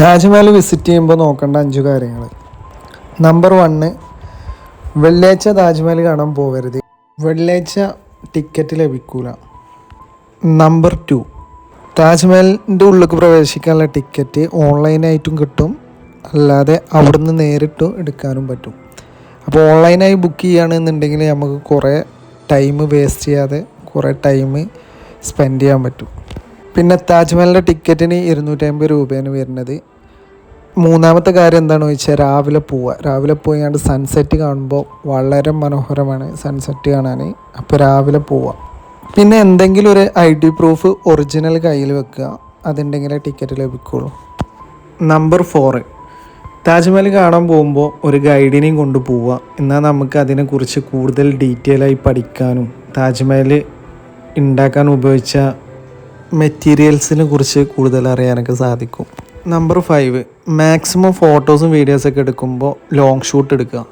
Taj Mahal visit ചെയ്യുമ്പോൾ നോക്കേണ്ട 5 കാര്യങ്ങൾ. നമ്പർ 1, വെള്ളിയാഴ്ച താജ്മഹൽ കാണാൻ പോകരുത്. വെള്ളിയാഴ്ച ടിക്കറ്റ് ലഭിക്കൂല. നമ്പർ 2, താജ്മഹലിൻ്റെ ഉള്ളിലേക്ക് പ്രവേശിക്കാനുള്ള ടിക്കറ്റ് ഓൺലൈനായിട്ടും കിട്ടും, അല്ലാതെ അവിടുന്ന് നേരിട്ട് എടുക്കാനും പറ്റും. അപ്പോൾ ഓൺലൈനായി ബുക്ക് ചെയ്യുകയാണെന്നുണ്ടെങ്കിൽ നമുക്ക് കുറേ ടൈം വേസ്റ്റ് ചെയ്യാതെ കുറേ ടൈം സ്പെൻഡ് ചെയ്യാൻ പറ്റും. പിന്നെ താജ്മഹലിൻ്റെ ടിക്കറ്റിന് 250 രൂപയാണ് വരുന്നത്. മൂന്നാമത്തെ കാര്യം എന്താണെന്ന് ചോദിച്ചാൽ രാവിലെ പോയാണ്ട് സൺസെറ്റ് കാണുമ്പോൾ വളരെ മനോഹരമാണ് സൺസെറ്റ് കാണാൻ. അപ്പോൾ രാവിലെ പോവുക. പിന്നെ എന്തെങ്കിലും ഒരു ID പ്രൂഫ് ഒറിജിനൽ കയ്യിൽ വെക്കുക, അതുണ്ടെങ്കിലേ ടിക്കറ്റ് ലഭിക്കുള്ളൂ. നമ്പർ 4, താജ്മഹൽ കാണാൻ പോകുമ്പോൾ ഒരു ഗൈഡിനെയും കൊണ്ട് പോവുക. എന്നാൽ നമുക്ക് അതിനെക്കുറിച്ച് കൂടുതൽ ഡീറ്റെയിൽ ആയി പഠിക്കാനും താജ്മഹൽ ഉണ്ടാക്കാൻ ഉപയോഗിച്ച മെറ്റീരിയൽസിനെ കുറിച്ച് കൂടുതൽ അറിയാനൊക്കെ സാധിക്കും. നമ്പർ 5, മാക്സിമം ഫോട്ടോസും വീഡിയോസൊക്കെ എടുക്കുമ്പോൾ ലോങ് ഷൂട്ട് എടുക്കുക.